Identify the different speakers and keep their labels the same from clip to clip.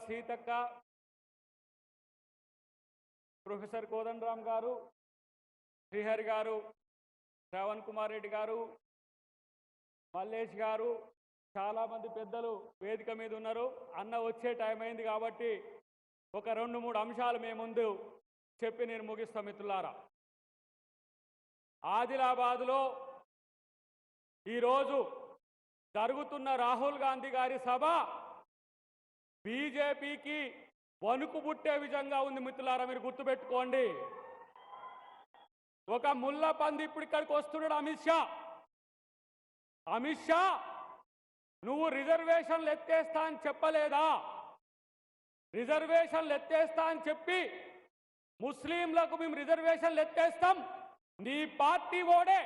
Speaker 1: Seethakka, professor Kodandaram గారు, శ్రీహరి గారు, శ్రవణ్ కుమార్ రెడ్డి గారు, మల్లేష్ గారు, చాలామంది పెద్దలు వేదిక మీద ఉన్నారు. అన్న వచ్చే టైం అయింది కాబట్టి ఒక 2-3 అంశాలు మేము ముందు చెప్పి నేను ముగిస్తాం. మిత్రులారా, ఆదిలాబాదులో ఈరోజు జరుగుతున్న రాహుల్ గాంధీ గారి సభ బీజేపీకి వణుకు పుట్టే విధంగా ఉంది. మిత్రులారా, మీరు గుర్తుపెట్టుకోండి. ఒక ముళ్ళ పంది ఇప్పుడు ఇక్కడికి వస్తున్నాడు అమిత్ షా, నువ్వు రిజర్వేషన్లు ఎత్తేస్తా అని చెప్పలేదా? రిజర్వేషన్లు ఎత్తేస్తా అని చెప్పి ముస్లింలకు మేము రిజర్వేషన్లు ఎత్తేస్తాం, నీ పార్టీ ఓడే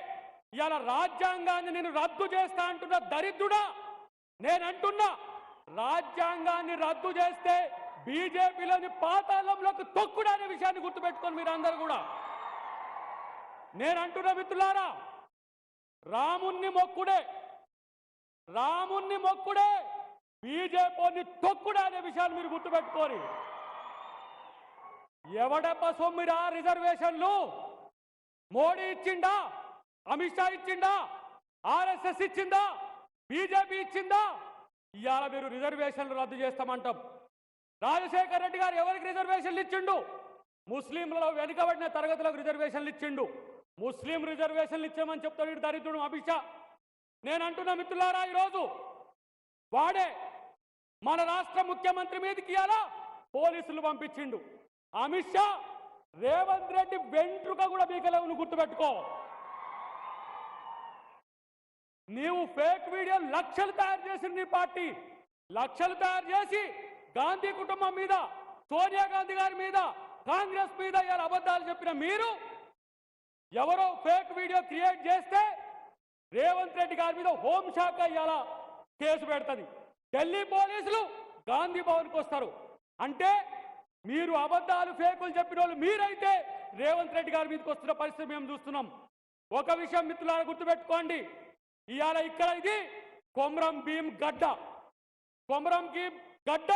Speaker 1: ఇవాళ రాజ్యాంగాన్ని నేను రద్దు చేస్తా అంటున్న దరిద్రుడా. నేనంటున్నా, రాజ్యాంగాన్ని రద్దు చేస్తే బీజేపీలోని పాతాళంలోకి తొక్కుడనే విషయాన్ని గుర్తుపెట్టుకొని మీరందరూ కూడా. నేనంటున్నా మిత్రులారా, రాముణ్ణి మొక్కుడే బీజేపీని తొక్కుడే అనే విషయాన్ని మీరు గుర్తుపెట్టుకోరు. ఎవడప్ప సొమ్మిరా రిజర్వేషన్లు? మోడీ ఇచ్చిందా? అమిత్ షా ఇచ్చిందా? ఆర్ఎస్ఎస్ ఇచ్చిందా? బీజేపీ ఇచ్చిందా? ఇవాళ మీరు రిజర్వేషన్లు రద్దు చేస్తామంటాం. రాజశేఖర్ రెడ్డి గారు ఎవరికి రిజర్వేషన్లు ఇచ్చిండు? ముస్లింలలో వెనుకబడిన తరగతులకు రిజర్వేషన్లు ఇచ్చిండు. ముస్లిం రిజర్వేషన్లు ఇచ్చామని చెప్తాడు దరిద్రుడు అమిత్ షా. నేను అంటున్నా మిత్రులారా, ఈరోజు వాడే మన రాష్ట్ర ముఖ్యమంత్రి మీదకి ఇవాళ పోలీసులు పంపించిండు. అమిత్ షా రేవంత్ రెడ్డి వెంట్రుక కూడా బీకలేవు, గుర్తుపెట్టుకో. నీవు ఫేక్ వీడియో లక్షలు తయారు చేసిన నీ పార్టీ, లక్షలు తయారు చేసి గాంధీ కుటుంబం మీద, సోనియా గాంధీ గారి మీద, కాంగ్రెస్ మీద ఇలా అబద్ధాలు చెప్పిన మీరు ఎవరో ఫేక్ వీడియో క్రియేట్ చేస్తే రేవంత్ రెడ్డి గారి మీద హోంశాఖ ఇవాళ కేసు పెడుతుంది. ఢిల్లీ పోలీసులు గాంధీ భవన్కి వస్తారు. అంటే మీరు అబద్ధాలు ఫేకులు చెప్పిన వాళ్ళు మీరైతే రేవంత్ రెడ్డి గారి మీదకి వస్తున్న పరిస్థితి మేము చూస్తున్నాం. ఒక విషయం మిత్రులారా గుర్తుపెట్టుకోండి, ఇవాళ ఇక్కడ ఇది కొమరం భీం గడ్డ. కొమరం భీం గడ్డ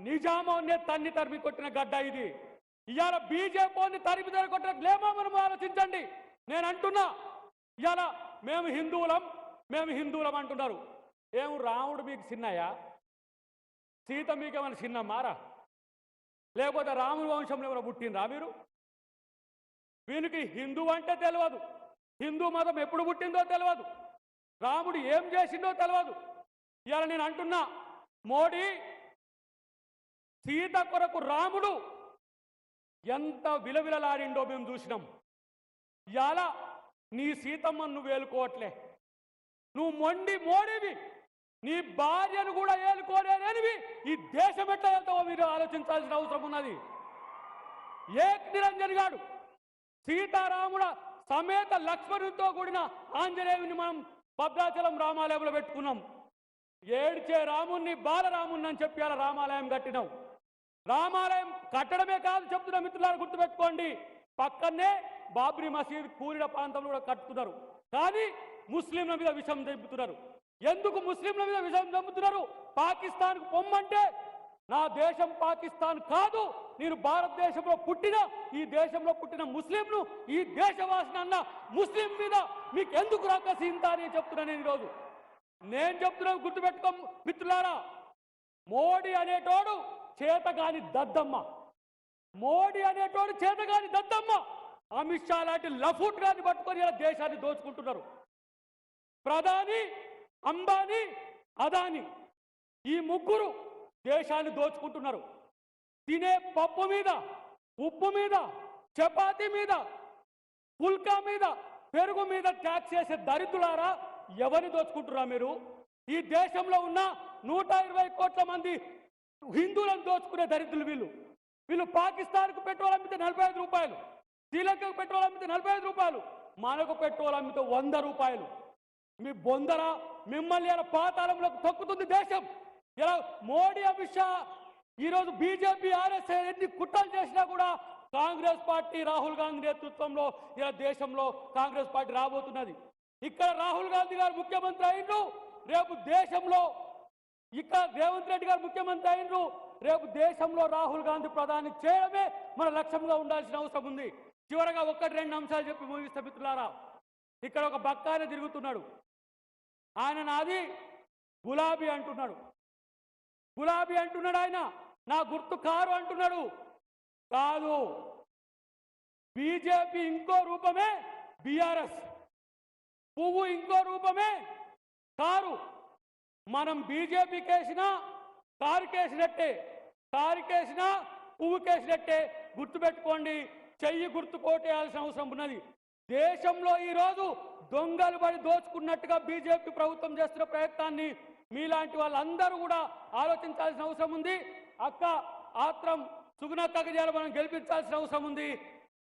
Speaker 1: నిజామాన్నే తన్ని తరిమి కొట్టిన గడ్డ ఇది. ఇవాళ బీజేపీని తరిమి తరి కొట్టిన గ్లేమోమను ఆలోచించండి. నేను అంటున్నా, ఇవాళ మేము హిందువులం అంటున్నారు. ఏం రాముడు మీకు చిన్నయ్యా? సీత మీకేమైనా చిన్నమ్మారా? లేకపోతే రాముని వంశంలో ఏమైనా పుట్టినరా మీరు? వీనికి హిందూ అంటే తెలియదు, హిందూ మతం ఎప్పుడు పుట్టిందో తెలియదు, రాముడు ఏం చేసిందో తెలియదు. ఇవాళ నేను అంటున్నా, మోడీ సీత కొరకు రాముడు ఎంత విలవిలలాడిండో మేము చూసినాం. ఇవాళ నీ సీతమ్మను నువ్వు ఏలుకోవట్లే, నువ్వు మోడీవి, నీ భార్యను కూడా ఏలుకోలేనివి. ఈ దేశం ఎట్లా వెళ్తావో మీరు ఆలోచించాల్సిన అవసరం ఉన్నది. ఏక్ నిరంజన్ గాడు సీతారాముడ సమేత లక్ష్మణుడితో కూడిన ఆంజనేయుని మనం భద్రాచలం రామాలయంలో పెట్టుకున్నాం. ఏడ్చే రాముణ్ణి బాలరాముణ్ణి అని చెప్పి అలా రామాలయం కట్టినాం. రామాలయం కట్టడమే కాదు చెప్తున్నా మిత్రులారా, గుర్తుపెట్టుకోండి, పక్కనే బాబ్రీ మసీద్ కూలిన ప్రాంతంలో కూడా కట్టుతున్నారు. కానీ ముస్లింల మీద విషం చంపుతున్నారు. ఎందుకు ముస్లింల మీద విషం చంపుతున్నారు? పాకిస్తాన్కు పొమ్మంటే నా దేశం పాకిస్తాన్ కాదు, నేను భారతదేశంలో పుట్టిన, ఈ దేశంలో పుట్టిన ముస్లింను, ఈ దేశవాసిన అన్న ముస్లిం మీద మీకు ఎందుకు రాకసింత అని చెప్తున్నా నేను ఈరోజు. నేను చెప్తున్నాను గుర్తుపెట్టుకో మిత్రులారా, మోడీ అనేటోడు చేతగాని దద్దమ్మ, మోడీ అనేటోడు చేతగాని దద్దమ్మ. అమిత్ షా లాంటి లఫూట్ గారిని పట్టుకొని ఇలా దేశాన్ని దోచుకుంటున్నారు. ప్రధాని, అంబానీ, అదానీ ఈ ముగ్గురు దేశాన్ని దోచుకుంటున్నారు. తినే పప్పు మీద, ఉప్పు మీద, చపాతీ మీద, పుల్కా మీద, పెరుగు మీద ట్యాక్స్ చేసే దరిద్రులారా, ఎవరిని దోచుకుంటున్నా మీరు? ఈ దేశంలో ఉన్న 120 కోట్ల మంది హిందువులను దోచుకునే దరిద్రులు వీళ్ళు. పాకిస్తాన్కు పెట్రోల్ అమ్మితే 45 రూపాయలు, శ్రీలంకకు పెట్రోల్ అమ్మితే 45 రూపాయలు, మనకు పెట్రోల్ అమ్మితే 100 రూపాయలు. మీ బొందరా మిమ్మల్ని ఇలా పాతాళంలోకి తొక్కుతుంది దేశం. ఇలా మోడీ, అమిత్ షా, ఈరోజు బీజేపీ, ఆర్ఎస్ఎస్ ఎన్ని కుట్రలు చేసినా కూడా కాంగ్రెస్ పార్టీ, రాహుల్ గాంధీ నేతృత్వంలో ఇలా దేశంలో కాంగ్రెస్ పార్టీ రాబోతున్నది. ఇక్కడ రాహుల్ గాంధీ గారు ముఖ్యమంత్రి అయిండ్రు, రేపు దేశంలో ఇక్కడ రేవంత్ రెడ్డి గారు ముఖ్యమంత్రి అయినరు, రేపు దేశంలో రాహుల్ గాంధీ ప్రధాని చేయడమే మన లక్ష్యంగా ఉండాల్సిన అవసరం ఉంది. చివరగా ఒకటి రెండు అంశాలు చెప్పి ముగిస్తా మిత్రులారా. ఇక్కడ ఒక బక్కాయన తిరుగుతున్నాడు. ఆయన నాది గులాబీ అంటున్నాడు. గులాబీ అంటున్నాడు ఆయన. నా గుర్తు కారు అంటున్నాడు. కాదు, బీజేపీ ఇంకో రూపమే బీఆర్ఎస్. పువ్వు ఇంకో రూపమే కారు. మనం బీజేపీకి వేసినా కారుకేసినట్టే, కారుకేసినా పువ్వుకేసినట్టే. గుర్తుపెట్టుకోండి, చెయ్యి గుర్తు కోటేయాల్సిన అవసరం ఉన్నది. దేశంలో ఈరోజు దొంగలు పడి దోచుకున్నట్టుగా బీజేపీ ప్రభుత్వం చేస్తున్న ప్రయత్నాన్ని మీలాంటి వాళ్ళందరూ కూడా ఆలోచించాల్సిన అవసరం ఉంది. అక్క ఆత్రం సుగుణక్కకి చేయాలి, మనం గెలిపించాల్సిన అవసరం ఉంది.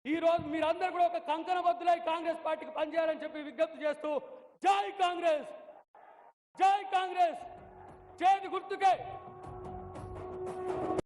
Speaker 1: ఈరోజు మీరందరూ కూడా ఒక కంకణబద్దులై కాంగ్రెస్ పార్టీకి పనిచేయాలని చెప్పి విజ్ఞప్తి చేస్తూ, జై కాంగ్రెస్, జై కాంగ్రెస్, చేతి గుర్తుకే